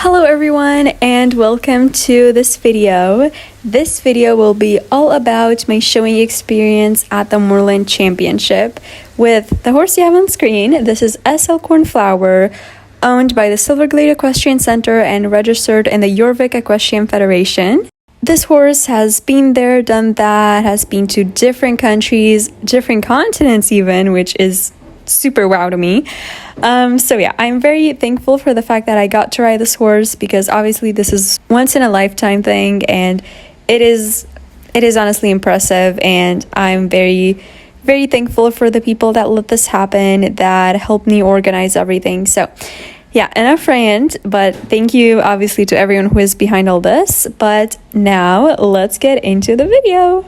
Hello everyone and welcome to this video. This video will be all about my showing experience at the Moorland Championship with the horse you have on screen. This is SL Cornflower, owned by the Silverglade Equestrian Center and registered in the Jorvik Equestrian Federation. This horse has been there, done that, has been to different countries, different continents even, which is super wow to me. So yeah, I'm very thankful for the fact that I got to ride this horse, because obviously this is once in a lifetime thing, and it is honestly impressive, and I'm very thankful for the people that let this happen, that helped me organize everything. So yeah, enough rant, but thank you obviously to everyone who is behind all this. But now let's get into the video.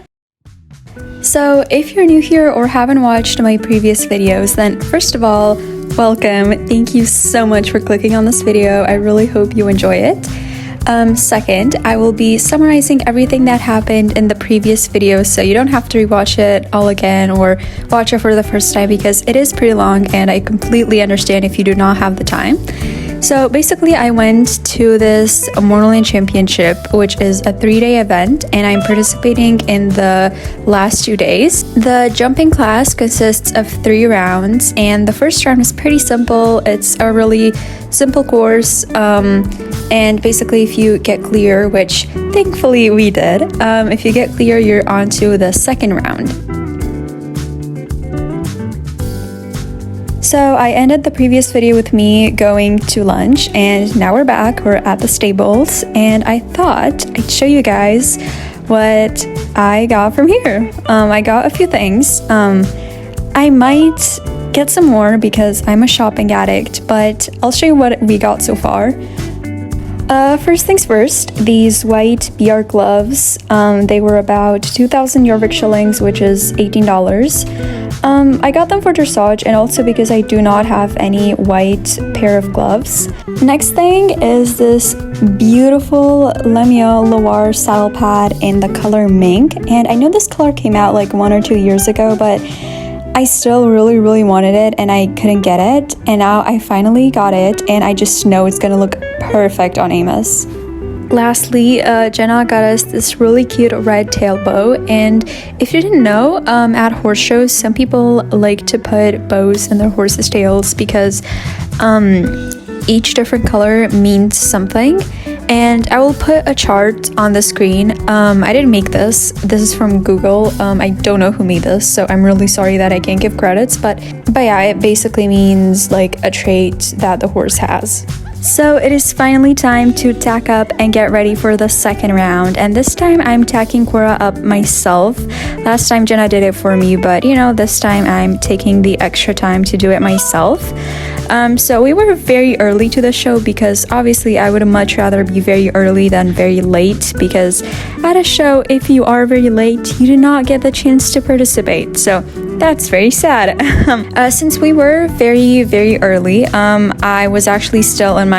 So if you're new here or haven't watched my previous videos, then first of all, welcome. Thank you so much for clicking on this video. I really hope you enjoy it. Second, I will be summarizing everything that happened in the previous video, so you don't have to rewatch it all again or watch it for the first time, because it is pretty long and I completely understand if you do not have the time. So basically, I went to this Moorland Championship, which is a 3-day event, and I'm participating in the last 2 days. The jumping class consists of 3 rounds, and the first round is pretty simple. It's a really simple course, and basically if you get clear, which thankfully we did, if you get clear, you're on to the second round. So I ended the previous video with me going to lunch, and now we're back. We're at the stables, and I thought I'd show you guys what I got from here. I got a few things. I might get some more because I'm a shopping addict, but I'll show you what we got so far. First things first, these white BR gloves, they were about 2,000 Jorvik shillings, which is $18. I got them for dressage, and also because I do not have any white pair of gloves. Next thing is this beautiful Lemieux Loire saddle pad in the color mink, and I know this color came out like 1 or 2 years ago, but I still really wanted it and I couldn't get it, and now I finally got it, and I just know it's gonna look perfect on Amos. Lastly, Jenna got us this really cute red tail bow, and if you didn't know, at horse shows, some people like to put bows in their horses' tails because each different color means something. And I will put a chart on the screen. I didn't make this. This is from Google. I don't know who made this, so I'm really sorry that I can't give credits, but yeah, it basically means like a trait that the horse has. So it is finally time to tack up and get ready for the second round, and this time I'm tacking Cora up myself. Last time Jenna did it for me, but you know, this time I'm taking the extra time to do it myself. So we were very early to the show, because obviously I would much rather be very early than very late, because at a show, if you are very late, you do not get the chance to participate. So that's very sad. Since we were very early, I was actually still in my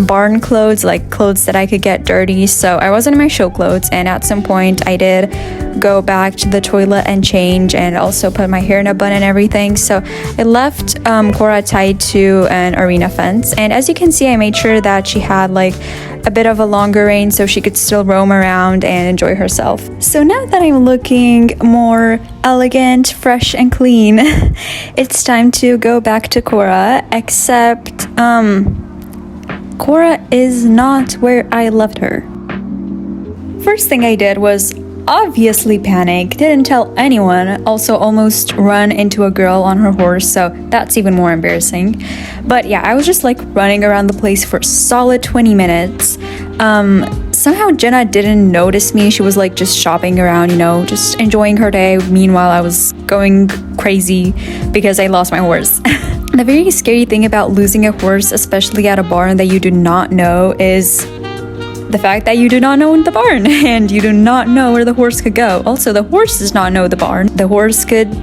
barn clothes, like clothes that I could get dirty, so I wasn't in my show clothes, and at some point I did go back to the toilet and change, and also put my hair in a bun and everything. So I left Cora tied to an arena fence, and as you can see, I made sure that she had like a bit of a longer rein so she could still roam around and enjoy herself. So now that I'm looking more elegant, fresh and clean, it's time to go back to Cora, except Cora is not where I left her. First thing I did was obviously panic, didn't tell anyone, also almost run into a girl on her horse, so that's even more embarrassing. But yeah, I was just like running around the place for a solid 20 minutes. Somehow Jenna didn't notice me. She was like just shopping around, you know, just enjoying her day. Meanwhile, I was going crazy because I lost my horse. The very scary thing about losing a horse, especially at a barn that you do not know, is the fact that you do not know the barn and you do not know where the horse could go. Also, the horse does not know the barn. The horse could,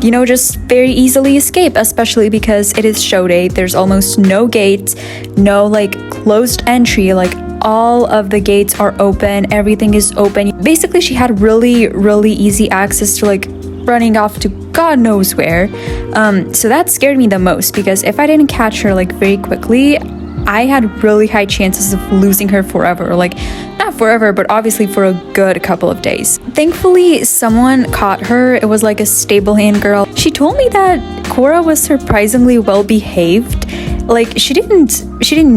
you know, just very easily escape, especially because it is show day. There's almost no gates, no like closed entry, like all of the gates are open, everything is open. Basically, she had really easy access to like running off to God knows where. So that scared me the most, because if I didn't catch her like very quickly, I had really high chances of losing her forever. Like, not forever, but obviously for a good couple of days. Thankfully, someone caught her. It was like a stable hand girl. She told me that Cora was surprisingly well behaved. Like, she didn't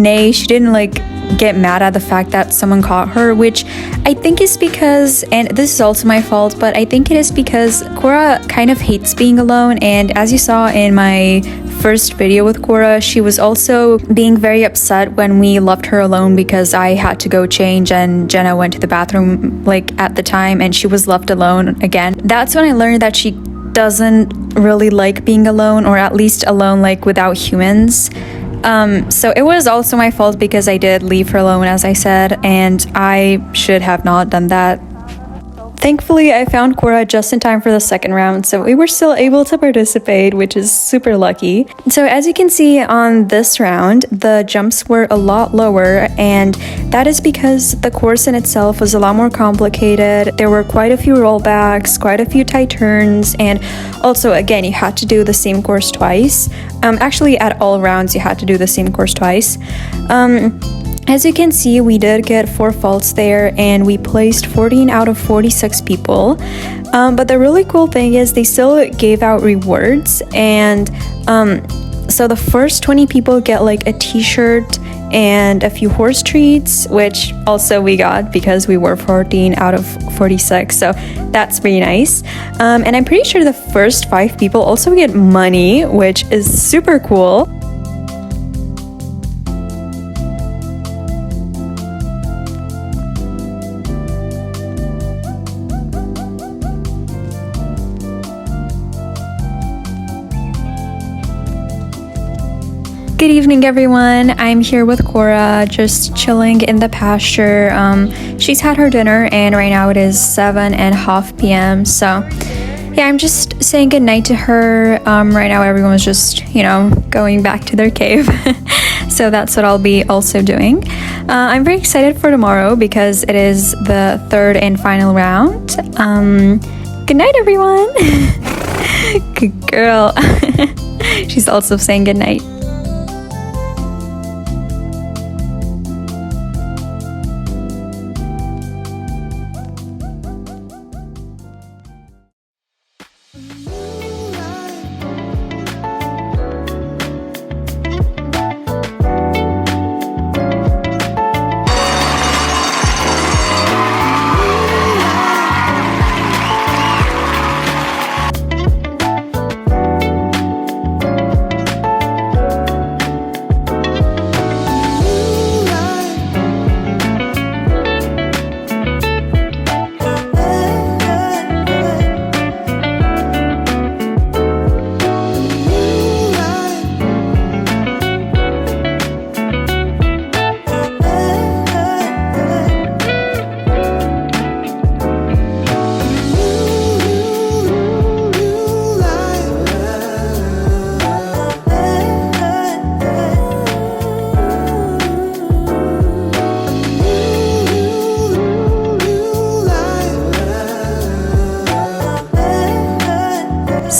neigh, she didn't like get mad at the fact that someone caught her, which I think is because, and this is also my fault, but I think it is because Cora kind of hates being alone. And as you saw in my first video with Cora, she was also being very upset when we left her alone because I had to go change and Jenna went to the bathroom like at the time and she was left alone again. That's when I learned that she doesn't really like being alone, or at least alone like without humans. So it was also my fault because I did leave her alone, as I said, and I should have not done that. Thankfully, I found Cora just in time for the second round, so we were still able to participate, which is super lucky. So as you can see on this round, the jumps were a lot lower, and that is because the course in itself was a lot more complicated. There were quite a few rollbacks, quite a few tight turns, and also, again, you had to do the same course twice. Actually, at all rounds, you had to do the same course twice. As you can see, we did get 4 faults there and we placed 14 out of 46 people. But the really cool thing is they still gave out rewards, and so the first 20 people get like a t-shirt and a few horse treats, which also we got because we were 14 out of 46, so that's pretty nice. And I'm pretty sure the first 5 people also get money, which is super cool. Good evening, everyone. I'm here with Cora, just chilling in the pasture. She's had her dinner and right now it is 7:30 p.m. So yeah, I'm just saying goodnight to her. Right now everyone's just, you know, going back to their cave. So that's what I'll be also doing. I'm very excited for tomorrow because it is the 3rd and final round. Good night, everyone. Good girl. She's also saying goodnight.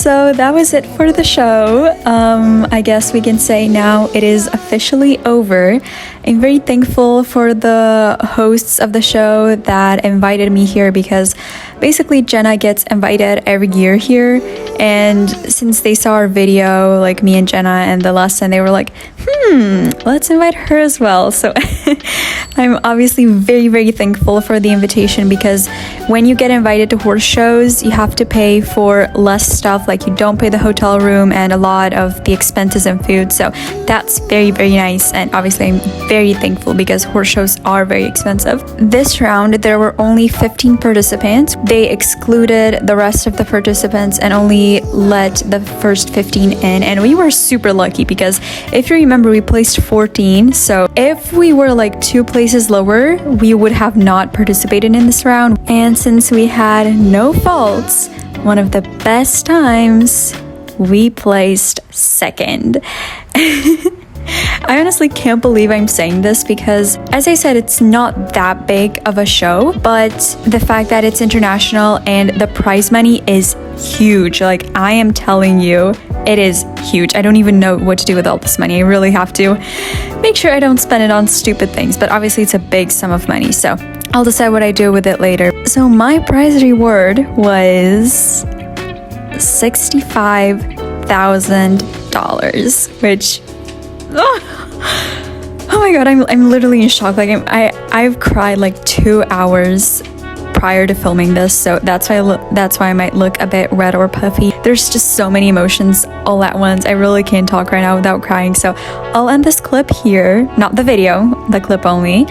So that was it for the show. I guess we can say now it is officially over. I'm very thankful for the hosts of the show that invited me here because basically Jenna gets invited every year here, and since they saw our video, like me and Jenna and the lesson, they were like, let's invite her as well. So I'm obviously very, very thankful for the invitation because when you get invited to horse shows, you have to pay for less stuff, like you don't pay the hotel room and a lot of the expenses and food. So that's very, very nice, and obviously I'm very thankful because horse shows are very expensive. This round, there were only 15 participants. They excluded the rest of the participants and only let the first 15 in, and we were super lucky because if you remember, we placed 14. So if we were like 2 places lower, we would have not participated in this round. And since we had no faults, one of the best times, we placed second. I honestly can't believe I'm saying this because, as I said, it's not that big of a show, but the fact that it's international and the prize money is huge. Like, I am telling you, It is huge. I don't even know what to do with all this money. I really have to make sure I don't spend it on stupid things, but obviously it's a big sum of money, so I'll decide what I do with it later. So my prize reward was $65,000, which, oh my god, I'm literally in shock. Like I've cried like 2 hours prior to filming this, so that's why I might look a bit red or puffy. There's just so many emotions all at once. I really can't talk right now without crying, so I'll end this clip here, not the video, the clip only,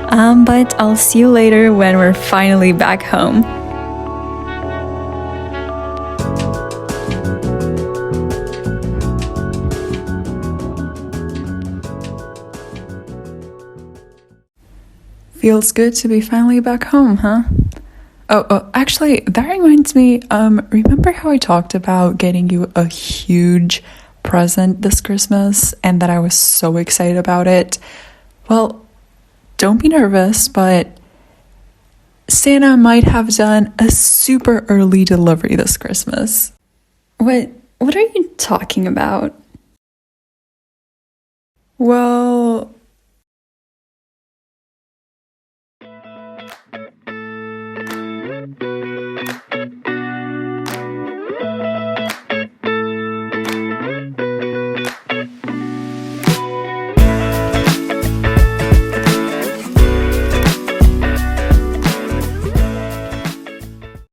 but I'll see you later when we're finally back home. Feels good to be finally back home, huh? Oh, actually, that reminds me, remember how I talked about getting you a huge present this Christmas and that I was so excited about it? Well, don't be nervous, but Santa might have done a super early delivery this Christmas. What are you talking about? Well,